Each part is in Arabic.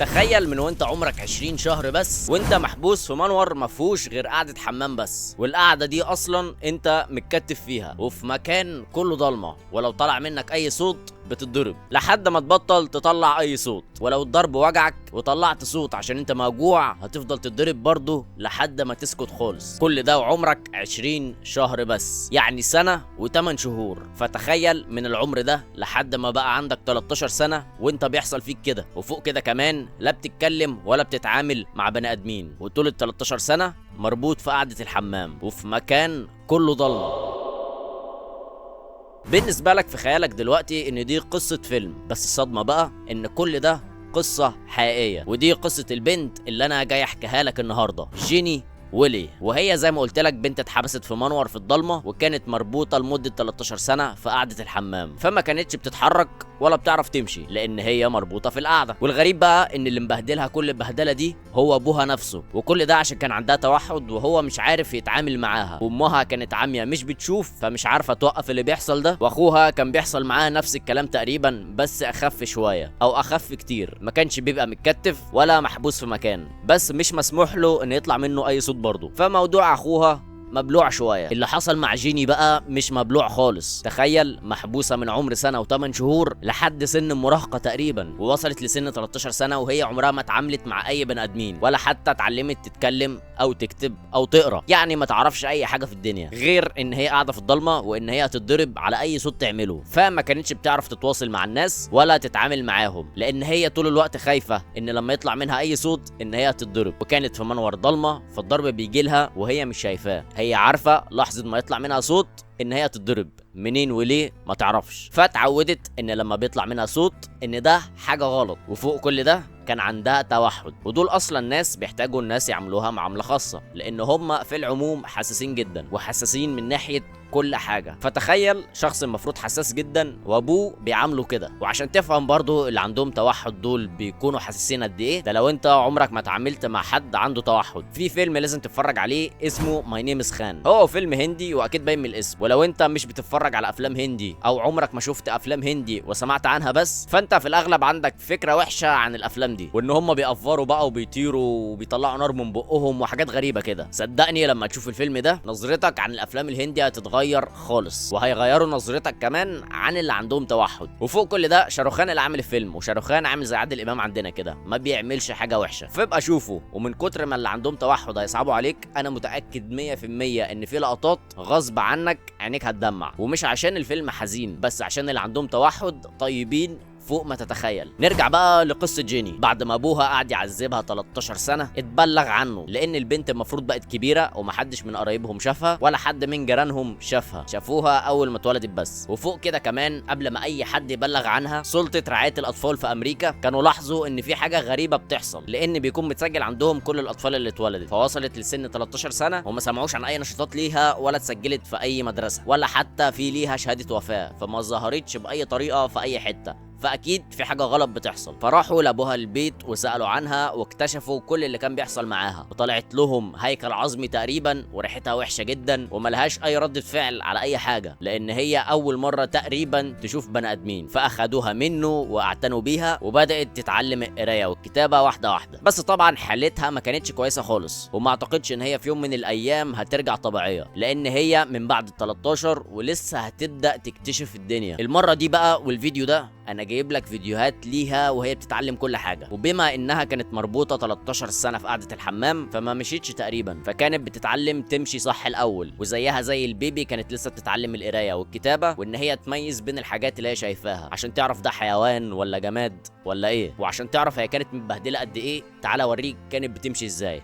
تخيل من وانت عمرك 20 شهر بس وانت محبوس في منور مفهوش غير قعدة حمام بس، والقعدة دي اصلا انت متكتف فيها وفي مكان كله ضلمة، ولو طلع منك اي صوت بتتضرب لحد ما تبطل تطلع اي صوت، ولو الضرب وجعك وطلعت صوت عشان انت موجوع هتفضل تتضرب برضه لحد ما تسكت خالص. كل ده وعمرك 20 شهر بس، يعني سنة و8 شهور. فتخيل من العمر ده لحد ما بقى عندك 13 سنة وانت بيحصل فيك كده، وفوق كده كمان لا بتتكلم ولا بتتعامل مع بني ادمين، وطول ال 13 سنة مربوط في قعدة الحمام وفي مكان كله ضلمة. بالنسبة لك في خيالك دلوقتي ان دي قصة فيلم، بس الصدمة بقى ان كل ده قصة حقيقية، ودي قصة البنت اللي انا جاي احكيها لك النهاردة، جيني ويلي. وهي زي ما قلت لك بنت اتحبست في منور في الضلمه، وكانت مربوطه لمده 13 سنه في قعده الحمام، فما كانتش بتتحرك ولا بتعرف تمشي لان هي مربوطه في القعده. والغريب بقى ان اللي مبهدلها كل البهدله دي هو ابوها نفسه، وكل ده عشان كان عندها توحد وهو مش عارف يتعامل معاها، وامها كانت عاميه مش بتشوف فمش عارفه توقف اللي بيحصل ده، واخوها كان بيحصل معاه نفس الكلام تقريبا بس اخف شويه او اخف كتير، ما كانش بيبقى متكتف ولا محبوس في مكان، بس مش مسموح له ان يطلع منه اي صوت برضه. فموضوع اخوها مبلوع شويه. اللي حصل مع جيني بقى مش مبلوع خالص. تخيل محبوسه من عمر سنه و8 شهور لحد سن المراهقه تقريبا، ووصلت لسن 13 سنه وهي عمرها ما اتعاملت مع اي بني ادمين ولا حتى اتعلمت تتكلم او تكتب او تقرا، يعني ما تعرفش اي حاجه في الدنيا غير ان هي قاعده في الضلمه وان هي هتتضرب على اي صوت تعمله. فما كانتش بتعرف تتواصل مع الناس ولا تتعامل معاهم لان هي طول الوقت خايفه ان لما يطلع منها اي صوت ان هي هتتضرب، وكانت في منور ضلمه فالضرب بيجي لها وهي مش شايفاه. هي عارفه لحظه ما يطلع منها صوت ان هي تتضرب منين وليه ما تعرفش، فاتعودت ان لما بيطلع منها صوت ان ده حاجه غلط. وفوق كل ده كان عندها توحد، ودول اصلا ناس بيحتاجوا الناس يعملوها معامله خاصه لان هم في العموم حساسين جدا وحساسين من ناحيه كل حاجه. فتخيل شخص المفروض حساس جدا وابوه بيعامله كده. وعشان تفهم برضو اللي عندهم توحد دول بيكونوا حساسين قد ايه، ده لو انت عمرك ما اتعاملت مع حد عنده توحد، في فيلم لازم تتفرج عليه اسمه ماي نيم از خان. هو فيلم هندي واكيد باين من الاسم، ولو انت مش بتتفرج على افلام هندي او عمرك ما شفت افلام هندي وسمعت عنها بس، فانت في الاغلب عندك فكره وحشه عن الافلام دي، وان هم بيأفوروا بقى وبيطيروا وبيطلعوا نار من بقهم وحاجات غريبه كده. صدقني لما تشوف الفيلم ده نظرتك عن الافلام الهندي هتتغير خالص، وهيغيروا نظرتك كمان عن اللي عندهم توحد. وفوق كل ده شاروخان اللي عامل الفيلم، وشاروخان عامل زي عادل امام عندنا كده، ما بيعملش حاجه وحشه، فابقى شوفه. ومن كتر ما اللي عندهم توحد هيصعبوا عليك، انا متاكد 100% ان في لقطات غصب عنك عينيك هتدمع، ومش عشان الفيلم حزين بس عشان اللي عندهم توحد طيبين فوق ما تتخيل. نرجع بقى لقصه جيني. بعد ما ابوها قعد يعذبها 13 سنه اتبلغ عنه، لان البنت المفروض بقت كبيره ومحدش من قرايبهم شافها ولا حد من جيرانهم شافها، شافوها اول ما اتولدت بس. وفوق كده كمان قبل ما اي حد يبلغ عنها، سلطه رعايه الاطفال في امريكا كانوا لاحظوا ان في حاجه غريبه بتحصل، لان بيكون متسجل عندهم كل الاطفال اللي اتولدت. فوصلت لسن 13 سنه وما سمعوش عن اي نشاطات ليها ولا اتسجلت في اي مدرسه ولا حتى في ليها شهاده وفاه، فما ظهرتش باي طريقه في اي حته، فاكيد في حاجه غلط بتحصل. فراحوا لابوها البيت وسالوا عنها واكتشفوا كل اللي كان بيحصل معاها، وطلعت لهم هيكل عظمي تقريبا وريحتها وحشه جدا وملهاش اي ردة فعل على اي حاجه، لان هي اول مره تقريبا تشوف بني ادمين. فاخدوها منه واعتنوا بيها وبدات تتعلم القرايه والكتابه واحده واحده. بس طبعا حالتها ما كانتش كويسه خالص، وما اعتقدش ان هي في يوم من الايام هترجع طبيعيه، لان هي من بعد ال 13 ولسه هتبدا تكتشف الدنيا. المره دي بقى والفيديو ده انا جايب لك فيديوهات ليها وهي بتتعلم كل حاجه، وبما انها كانت مربوطه 13 سنه في قعده الحمام فما مشيتش تقريبا، فكانت بتتعلم تمشي صح الاول، وزيها زي البيبي كانت لسه بتتعلم القرايه والكتابه، وان هي تميز بين الحاجات اللي هي شايفاها عشان تعرف ده حيوان ولا جماد ولا ايه. وعشان تعرف هي كانت متبهدله قد ايه، تعالى اوريك كانت بتمشي ازاي.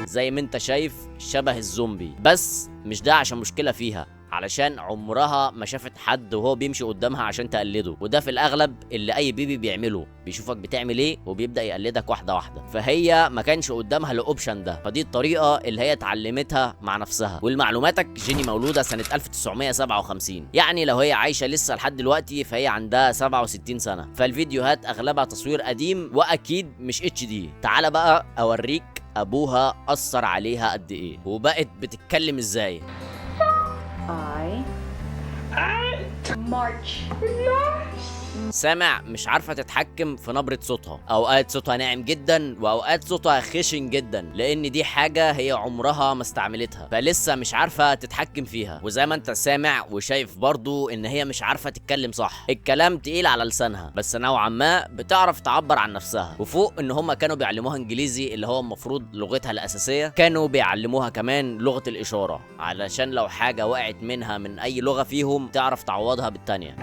زي ما انت شايف شبه الزومبي، بس مش ده عشان مشكله فيها، علشان عمرها ما شافت حد وهو بيمشي قدامها عشان تقلده، وده في الاغلب اللي اي بيبي بيعمله، بيشوفك بتعمل ايه وبيبدا يقلدك واحده واحده. فهي ما كانش قدامها الاوبشن ده، فدي الطريقه اللي هي اتعلمتها مع نفسها. ولمعلوماتك جيني مولوده سنه 1957، يعني لو هي عايشه لسه لحد دلوقتي فهي عندها 67 سنه. فالفيديوهات اغلبها تصوير قديم واكيد مش اتش دي. تعالى بقى اوريك ابوها اثر عليها قد ايه وبقت بتتكلم ازاي. I march سامع مش عارفه تتحكم في نبره صوتها، اوقات صوتها ناعم جدا واوقات صوتها خشن جدا، لان دي حاجه هي عمرها ما استعملتها، فلسه مش عارفه تتحكم فيها. وزي ما انت سامع وشايف برضو ان هي مش عارفه تتكلم صح، الكلام تقيل على لسانها، بس نوعا ما بتعرف تعبر عن نفسها. وفوق ان هما كانوا بيعلموها انجليزي اللي هو المفروض لغتها الاساسيه، كانوا بيعلموها كمان لغه الاشاره علشان لو حاجه وقعت منها من اي لغه فيهم تعرف تعوضها بالتانيه.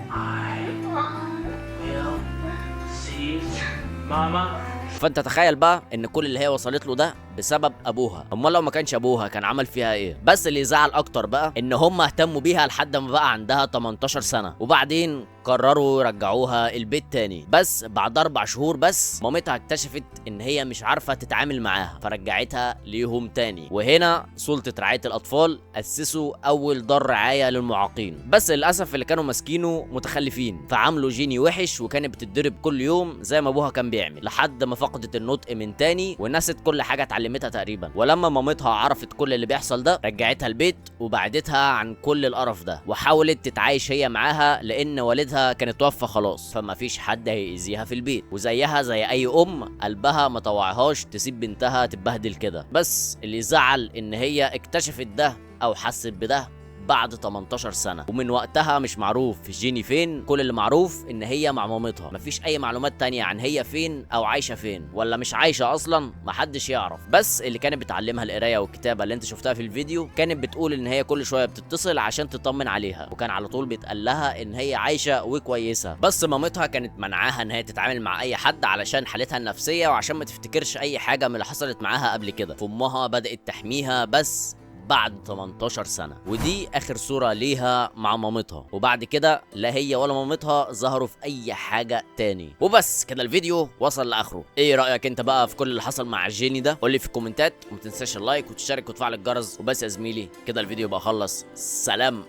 ماما. فانت تخيل بقى ان كل اللي هي وصلت له ده بسبب ابوها، امال لو ما كانش ابوها كان عمل فيها ايه؟ بس اللي يزعل اكتر بقى ان هم اهتموا بيها لحد ما بقى عندها 18 سنه، وبعدين قرروا يرجعوها البيت تاني. بس بعد 4 شهور بس مامتها اكتشفت ان هي مش عارفه تتعامل معاها، فرجعتها ليهم تاني. وهنا سلطه رعايه الاطفال اسسوا اول دار رعايه للمعاقين، بس للاسف اللي كانوا ماسكينه متخلفين، فعملوا جيني وحش وكانت بتتضرب كل يوم زي ما ابوها كان بيعمل، لحد ما فقدت النطق من تاني ونست كل حاجه اتعلمتها تقريبا. ولما مامتها عرفت كل اللي بيحصل ده رجعتها البيت وبعدتها عن كل القرف ده، وحاولت تتعايش هي معاها لان والدها كان توفى خلاص، فما فيش حد هيأذيها في البيت، وزيها زي اي ام قلبها ما طوعهاش تسيب بنتها تتبهدل كده. بس اللي زعل ان هي اكتشفت ده او حست بده بعد 18 سنة، ومن وقتها مش معروف جيني فين. كل اللي معروف ان هي مع مامتها، مفيش اي معلومات تانية عن هي فين او عايشة فين ولا مش عايشة اصلا، محدش يعرف. بس اللي كانت بتعلمها القراية والكتابة اللي انت شفتها في الفيديو كانت بتقول ان هي كل شوية بتتصل عشان تطمن عليها، وكان على طول بيتقال لها ان هي عايشة وكويسة. بس مامتها كانت منعاها ان هي تتعامل مع اي حد علشان حالتها النفسية وعشان ما تفتكرش اي حاجة من اللي حصلت معاها قبل كده. فامها بدأت تحميها بس بعد 18 سنة، ودي اخر صورة ليها مع مامتها، وبعد كده لا هي ولا مامتها ظهروا في اي حاجة تاني. وبس كده الفيديو وصل لاخره. ايه رأيك انت بقى في كل اللي حصل مع جيني ده؟ قولي في الكومنتات، وما تنساش اللايك وتشترك وتفعل الجرس. وبس يا زميلي كده الفيديو بقى خلص، سلام.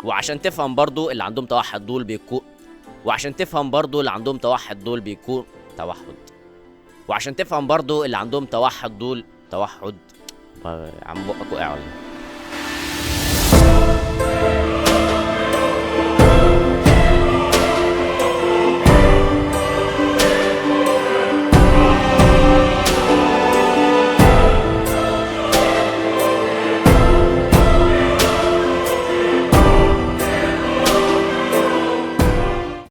وعشان تفهم برضو اللي عندهم توحد دول بيكون وعشان تفهم برضو اللي عندهم توحد دول بيكون توحد. يا عم بقك وقع ولا